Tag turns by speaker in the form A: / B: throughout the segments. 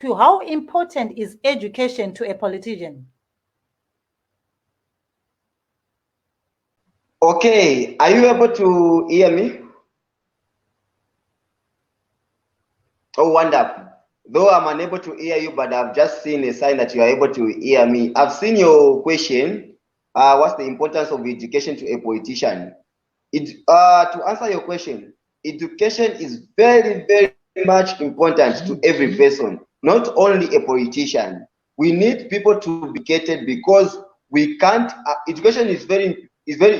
A: you, how important is education to a politician?
B: Okay, are you able to hear me? Oh, wonderful. Though I'm unable to hear you, but I've just seen a sign that you are able to hear me. I've seen your question. What's the importance of education to a politician? To answer your question, education is very, very much important to every person, not only a politician. We need people to be educated because we can't. Education is very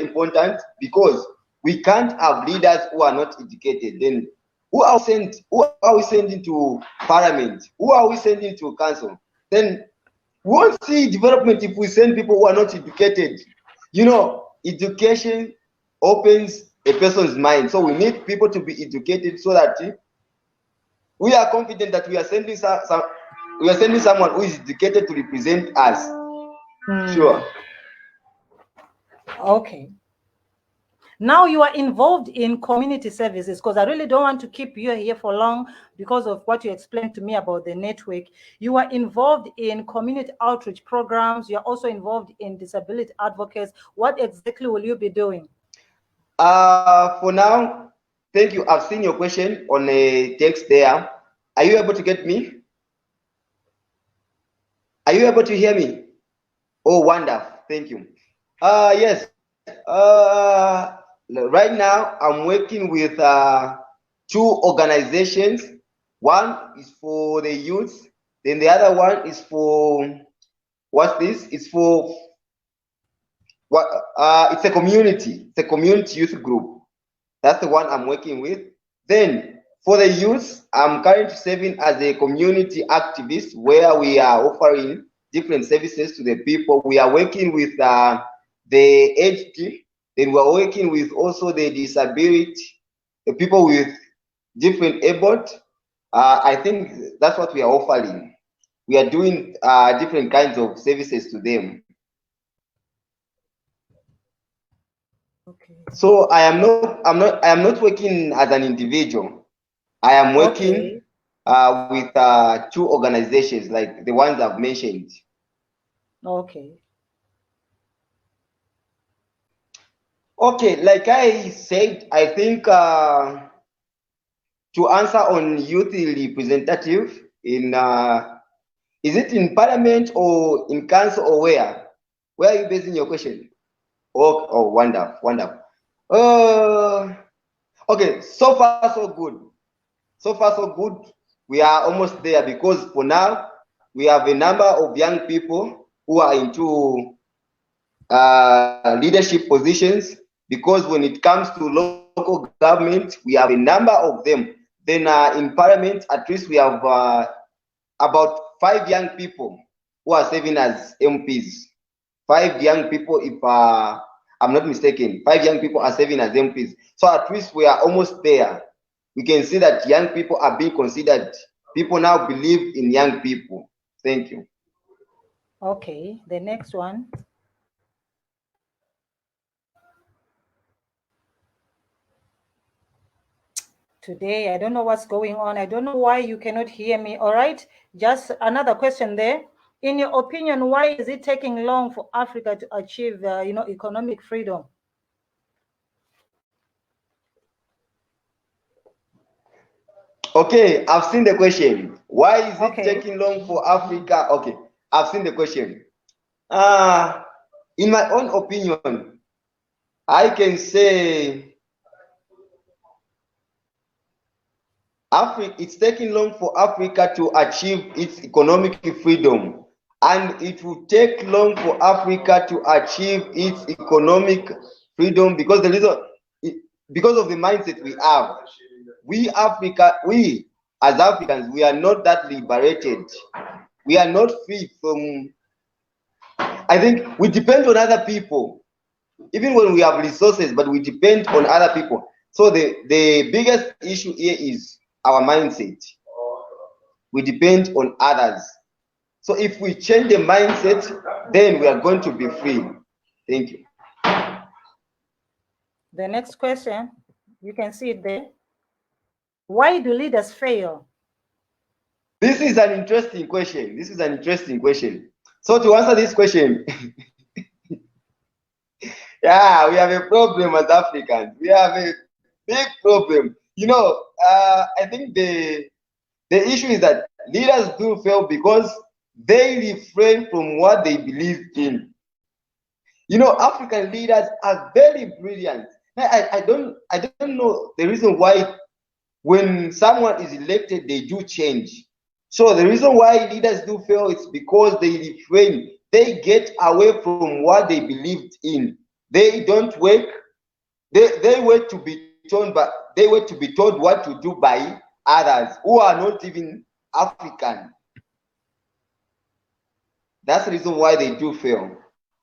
B: important because we can't have leaders who are not educated. Then who are we sending to parliament? Who are we sending to council? Then we won't see development if we send people who are not educated. You know, education opens a person's mind. So we need people to be educated so that we are confident that we are sending someone who is educated to represent us. Sure.
A: Okay. Now you are involved in community services, because I really don't want to keep you here for long because of what you explained to me about the network. You are involved in community outreach programs. You're also involved in disability advocates. What exactly will you be doing?
B: For now, thank you. I've seen your question on a text there. Are you able to get me? Are you able to hear me? Oh, wonderful. Thank you. Yes. Right now, I'm working with two organizations. One is for the youth, then the other one is for what's this? It's for what? It's a community. It's a community youth group. That's the one I'm working with. Then for the youth, I'm currently serving as a community activist where we are offering different services to the people. We are working with the aged, then we're working with also the disability, the people with different abled. I think that's what we are offering. We are doing different kinds of services to them.
A: Okay.
B: So I am not working as an individual. I am working with two organizations like the ones I've mentioned.
A: Okay.
B: Okay, like I said, I think to answer on youth representative in is it in parliament or in council or where? Where are you basing your question? Oh, wonderful, wonderful. Okay, so far so good. So far so good. We are almost there because for now we have a number of young people who are into leadership positions, because when it comes to local government, we have a number of them. Then in parliament, at least we have about 5 young people who are serving as MPs. 5 young people, if I'm not mistaken, 5 young people are serving as MPs. So at least we are almost there. We can see that young people are being considered. People now believe in young people. Thank you.
A: Okay, the next one. Today, I don't know what's going on. I don't know why you cannot hear me. All right, just another question there. In your opinion, why is it taking long for Africa to achieve, economic freedom?
B: Okay, I've seen the question. Why is it
A: Okay.
B: taking long for Africa? Okay, I've seen the question. In my own opinion, I can say it's taking long for Africa to achieve its economic freedom, and it will take long for Africa to achieve its economic freedom because because of the mindset we have. We as Africans, we are not that liberated. We are not free from. I think we depend on other people, even when we have resources, but we depend on other people. So the biggest issue here is our mindset. We depend on others. So if we change the mindset, then we are going to be free. Thank you.
A: The next question, you can see it there. Why do leaders fail?
B: This is an interesting question. This is an interesting question. So to answer this question, yeah, we have a problem as Africans. We have a big problem. You know, I think the issue is that leaders do fail because they refrain from what they believe in. You know, African leaders are very brilliant. I don't know the reason why when someone is elected they do change. So the reason why leaders do fail is because they refrain. They get away from what they believed in. They don't work. They wait to be told, but they wait to be told what to do by others who are not even African. That's the reason why they do fail.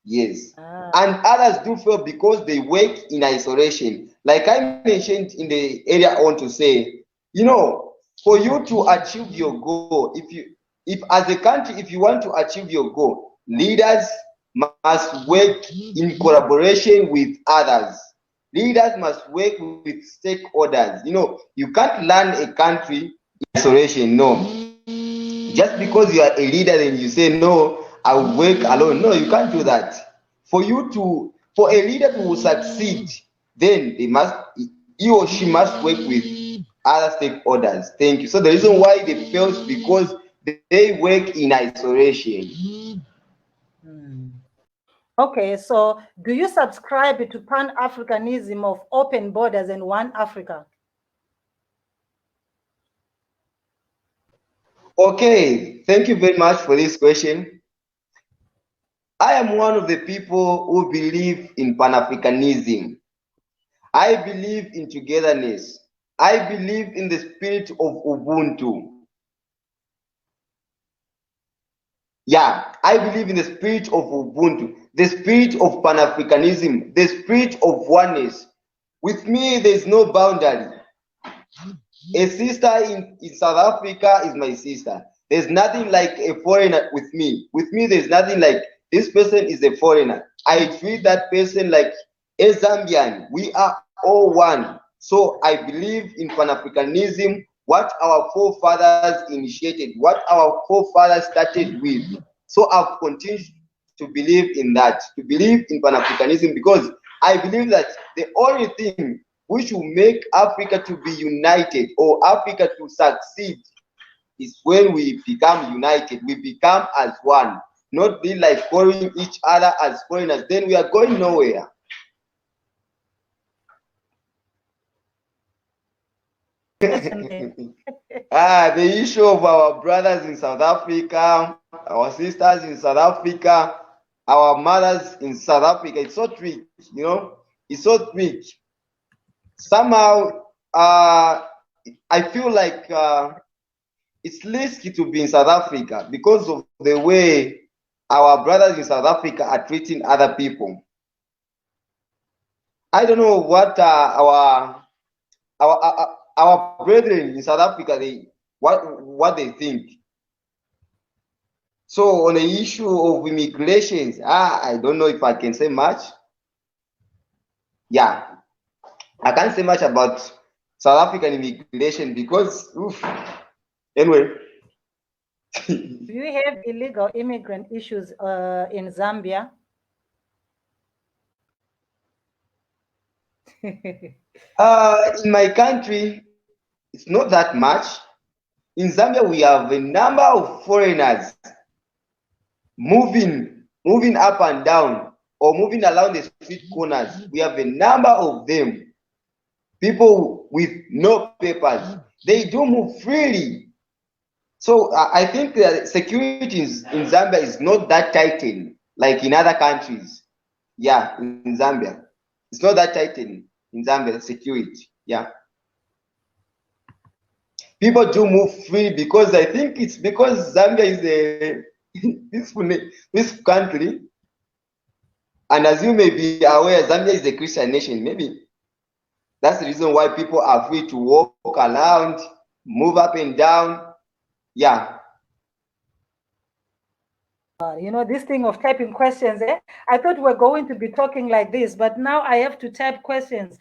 B: Yes. And others do fail because they work in isolation. Like I mentioned in the area I want to say, you know, for you to achieve your goal, if as a country, if you want to achieve your goal, leaders must work in collaboration with others. Leaders must work with stakeholders. You know, you can't run a country in isolation. No. Just because you are a leader and you say, no, I will work alone. No, you can't do that. For a leader to succeed, then he or she must work with other stakeholders. Thank you. So the reason why they fail is because they work in isolation.
A: Okay, so do you subscribe to Pan-Africanism of open borders and one Africa?
B: Okay, thank you very much for this question. I am one of the people who believe in Pan-Africanism. I believe in togetherness. I believe in the spirit of Ubuntu. Yeah, I believe in the spirit of Ubuntu, the spirit of Pan-Africanism, the spirit of oneness. With me, there's no boundary. A sister in South Africa is my sister. There's nothing like a foreigner with me. With me, there's nothing like this person is a foreigner. I treat that person like a Zambian. We are all one. So I believe in Pan-Africanism, what our forefathers initiated, what our forefathers started with. So I've continued to believe in that, to believe in Pan-Africanism, because I believe that the only thing which will make Africa to be united or Africa to succeed is when we become united, we become as one, not be like calling each other as foreigners. Then we are going nowhere. The issue of our brothers in South Africa, our sisters in South Africa, our mothers in South Africa, it's so tricky, you know, it's so tricky. Somehow, I feel like it's risky to be in South Africa because of the way our brothers in South Africa are treating other people. I don't know what our brethren in South Africa what they think. So on the issue of immigrations, I don't know if I can say much. Yeah, I can't say much about South African immigration because, anyway.
A: Do you have illegal immigrant issues in Zambia?
B: In my country, it's not that much. In Zambia, we have a number of foreigners moving up and down or moving along the street corners. We have a number of them. People with no papers. They do move freely. So I think that security in Zambia is not that tightened like in other countries. Yeah, in Zambia. It's not that tightened in Zambia, security. Yeah. People do move free because I think it's because Zambia is a peaceful country. And as you may be aware, Zambia is a Christian nation. Maybe that's the reason why people are free to walk around, move up and down. Yeah.
A: You know, this thing of typing questions, I thought we're going to be talking like this, but now I have to type questions.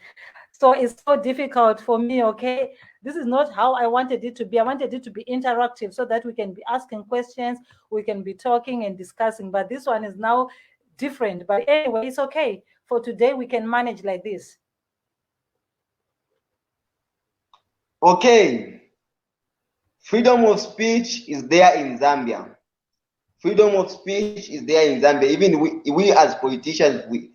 A: So it's so difficult for me, okay? This is not how I wanted it to be. I wanted it to be interactive so that we can be asking questions, we can be talking and discussing. But this one is now different. But anyway, it's okay. For today, we can manage like this.
B: Okay. Freedom of speech is there in Zambia. Freedom of speech is there in Zambia. Even we as politicians, we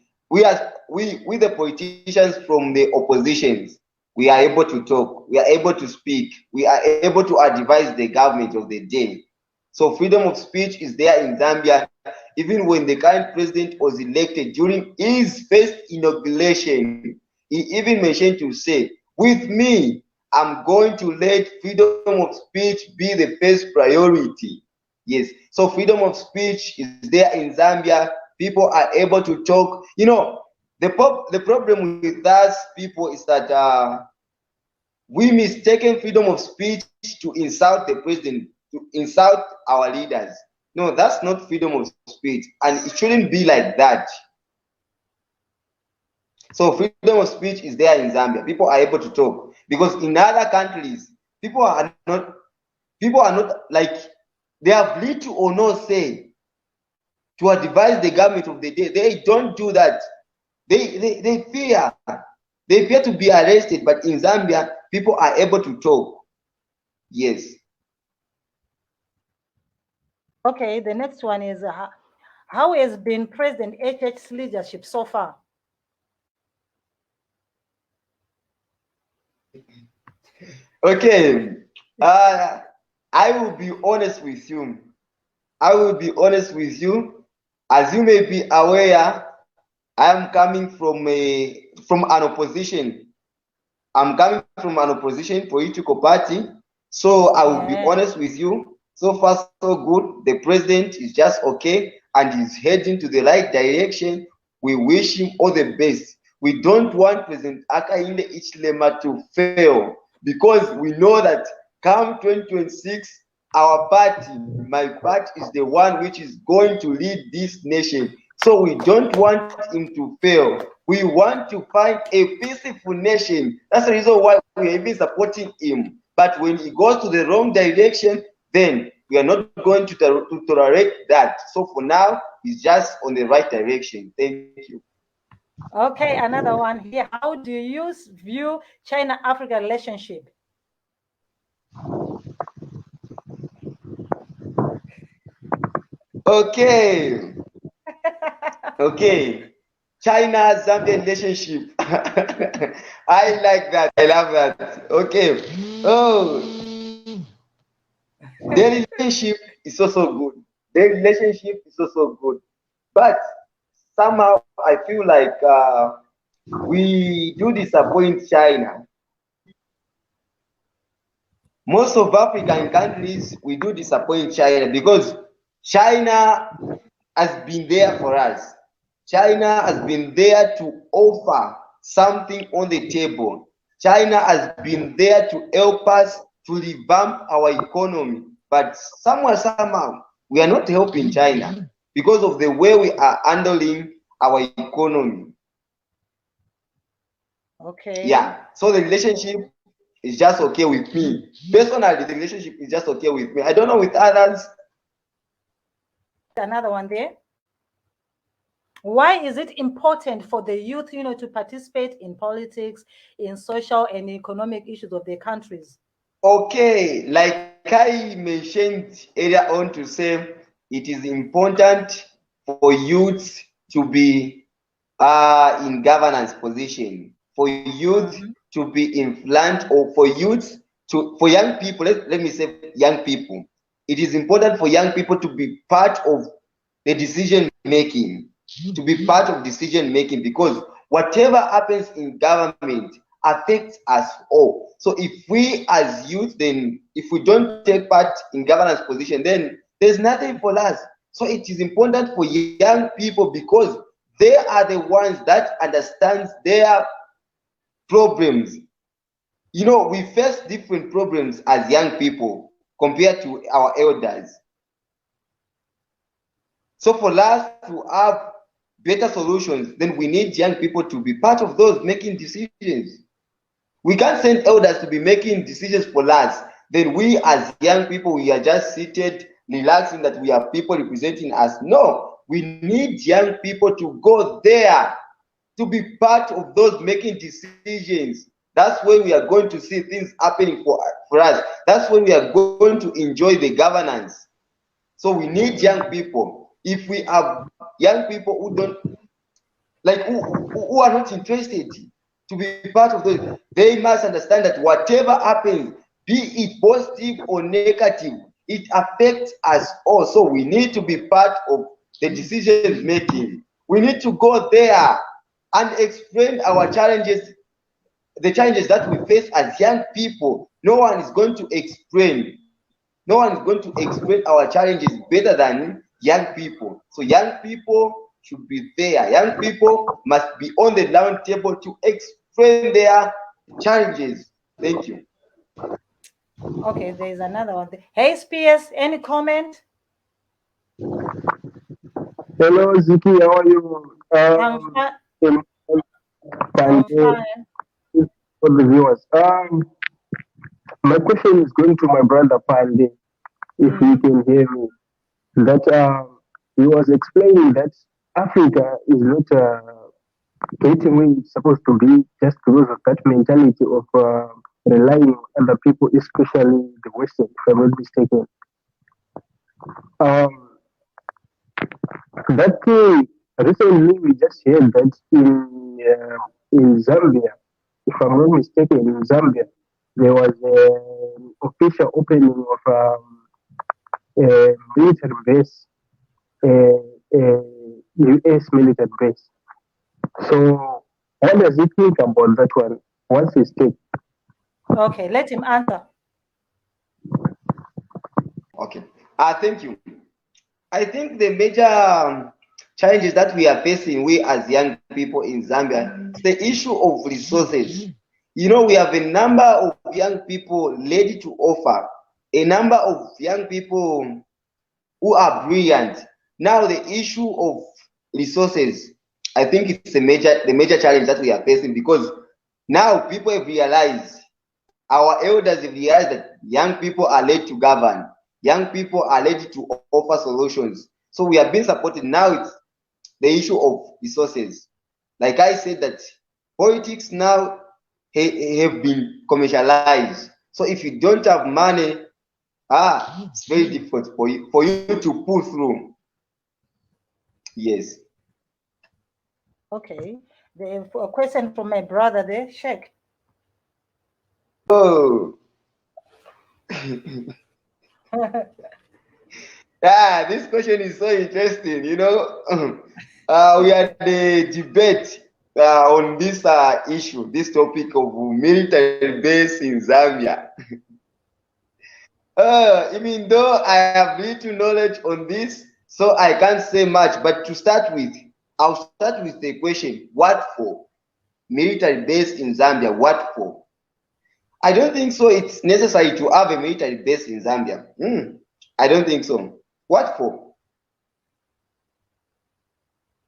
B: the politicians from the oppositions, we are able to talk, we are able to speak, we are able to advise the government of the day. So freedom of speech is there in Zambia. Even when the current president was elected, during his first inauguration, he even mentioned to say, with me, I'm going to let freedom of speech be the first priority. Yes, so freedom of speech is there in Zambia. People are able to talk. You know, the problem with us people is that we mistaken freedom of speech to insult the president, to insult our leaders. No, that's not freedom of speech, and it shouldn't be like that. So freedom of speech is there in Zambia. People are able to talk because in other countries, people are not like, they have little or no say to advise the government of the day. They don't do that. They fear. They fear to be arrested. But in Zambia, people are able to talk. Yes.
A: Okay, the next one is how has been President HH's leadership so far?
B: Okay. I will be honest with you. I will be honest with you. As you may be aware, I am coming from an opposition. I'm coming from an opposition political party. So I will be honest with you. So far, so good. The president is just okay and he's heading to the right direction. We wish him all the best. We don't want President Hakainde Hichilema to fail because we know that come 2026, our party, my party, is the one which is going to lead this nation. So we don't want him to fail. We want to find a peaceful nation. That's the reason why we are even supporting him. But when he goes to the wrong direction, then we are not going to tolerate that. So for now, he's just on the right direction. Thank you.
A: Okay, another one here. How do you view China-Africa relationship?
B: Okay. Okay. China-Zambia relationship. I like that. I love that. Okay. Oh, their relationship is also good. Their relationship is also good. But somehow I feel like we do disappoint China. Most of African countries, we do disappoint China because China has been there for us. China has been there to offer something on the table. China has been there to help us to revamp our economy. But somehow, we are not helping China because of the way we are handling our economy.
A: Okay.
B: Yeah. So the relationship is just okay with me. Personally, the relationship is just okay with me. I don't know with others.
A: Another one there. Why is it important for the youth, to participate in politics, in social and economic issues of their countries?
B: Okay, like I mentioned earlier on to say, it is important for youth to be in governance position, for youth to be influenced, or for young people, let me say young people. It is important for young people to be part of the decision making, because whatever happens in government affects us all. So if we as youth, then if we don't take part in governance position, then there's nothing for us. So it is important for young people because they are the ones that understand their problems. We face different problems as young people compared to our elders. So for us to have better solutions, then we need young people to be part of those making decisions. We can't send elders to be making decisions for us. Then we as young people, we are just seated, relaxing that we are people representing us. No, we need young people to go there, to be part of those making decisions. That's when we are going to see things happening for us. That's when we are going to enjoy the governance. So we need young people. If we have young people who don't, like, who are not interested to be part of those, they must understand that whatever happens, be it positive or negative, it affects us all. So we need to be part of the decision making. We need to go there and explain our challenges, the challenges that we face as young people. No one is going to explain. No one is going to explain our challenges better than young people. So young people should be there. Young people must be on the round table to explain their challenges. Thank you.
A: Okay, there's another one. Hey, SPS, any comment?
C: Hello, Ziki, how are you?
A: I'm fine. I'm fine.
C: For the viewers. My question is going to my brother Pande, if he can hear me. That he was explaining that Africa is not getting where it's supposed to be just because of that mentality of relying on other people, especially the Western, if I'm not mistaken. Um, that recently we just heard that in Zambia, if I'm not mistaken, in Zambia, there was an official opening of a military base, a US military base. So, what does he think about that one? What's his take?
A: Okay, let him answer.
B: Okay. Thank you. I think the major challenges that we are facing, we as young people in Zambia, is the issue of resources. You know, we have a number of young people ready to offer, a number of young people who are brilliant. Now, the issue of resources, I think it's the major challenge that we are facing, because now people have realized, our elders have realized that young people are ready to govern. Young people are ready to offer solutions. So we have been supported. Now it's the issue of resources. Like I said, that politics now have been commercialized. So if you don't have money, it's very difficult for you to pull through. Yes.
A: Okay. A question from my brother there, Sheikh.
B: Oh. Yeah, this question is so interesting. You know, we had a debate on this issue, this topic of military base in Zambia. Even though I have little knowledge on this, so I can't say much. But to start with, I'll start with the question: what for? Military base in Zambia? What for? I don't think so. It's necessary to have a military base in Zambia. I don't think so. What for?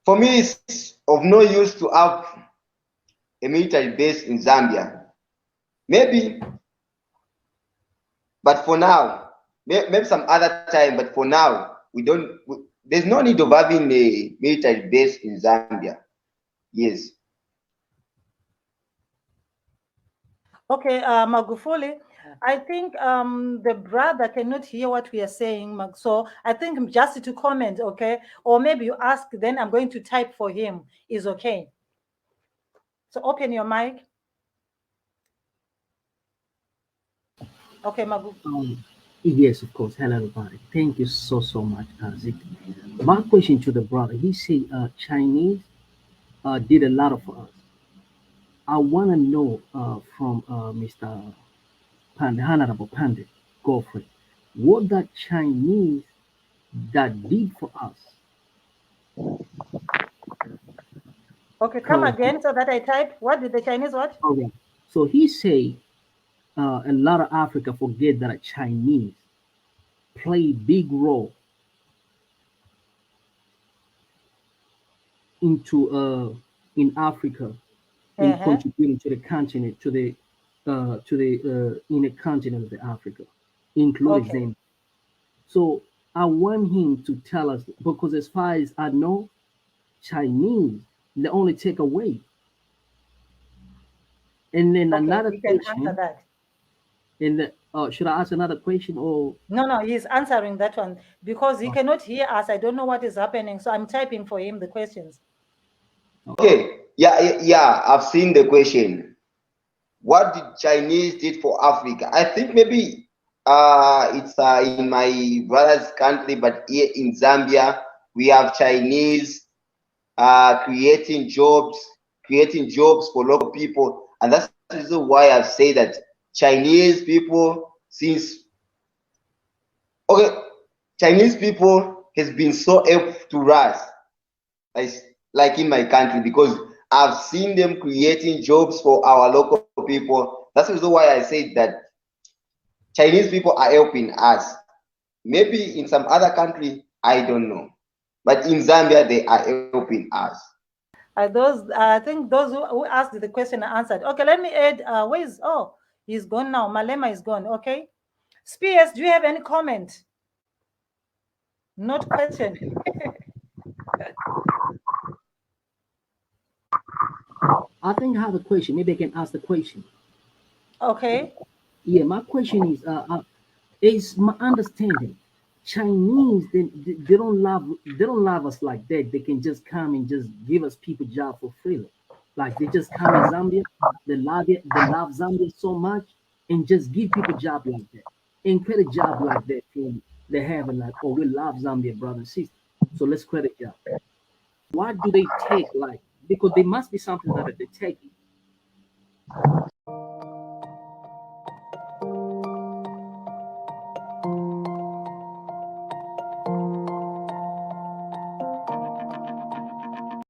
B: For me, it's of no use to have a military base in Zambia. Maybe, but for now, maybe some other time, but for now, there's no need of having a military base in Zambia. Yes.
A: Okay, Magufuli, I think the brother cannot hear what we are saying, so I think just to comment, okay? Or maybe you ask, then I'm going to type for him, is okay. So open your mic. Okay, Magufuli.
D: Yes, of course. Hello, everybody. Thank you so much, Zik. My question to the brother, he said Chinese did a lot for us. I want to know from Mr. Pande, Honorable Pande, Geoffrey, what that Chinese that did for us.
A: Okay, come again so that I type. What did the Chinese what?
D: Okay. So he say a lot of Africa forget that a Chinese play big role into in Africa in contributing to the continent, to the to the in the continent of Africa, including
A: Okay.
D: Zambia. So I want him to tell us because as far as I know, Chinese they only take away. And then
A: Okay,
D: another
A: he can answer
D: question,
A: that.
D: and should I ask another question or
A: No, he's answering that one because he cannot hear us. I don't know what is happening, so I'm typing for him the questions.
B: Okay. Yeah. I've seen the question. What did Chinese did for Africa? I think maybe it's in my brother's country, but here in Zambia we have Chinese creating jobs for local people, and that's the reason why I've said that Chinese people since okay, Chinese people has been so helpful to us, like, like in my country, because I've seen them creating jobs for our local people. That's the reason why I said that Chinese people are helping us. Maybe in some other country, I don't know. But in Zambia, they are helping us.
A: Those I think those who asked the question are answered. Okay, let me add. Where is? Oh, he's gone now. Malema is gone. Okay. Spears, do you have any comment? Not question.
D: I think I have a question. Maybe I can ask the question.
A: Okay.
D: Yeah, my question is my understanding. Chinese they don't love us like that. They can just come and just give us people job for free. Like they just come in Zambia, they love Zambia so much and just give people job like that. And create a job like that from they have and like, oh, we love Zambia, brother and sister. So let's create a job. What do they take like because there must be something that they take.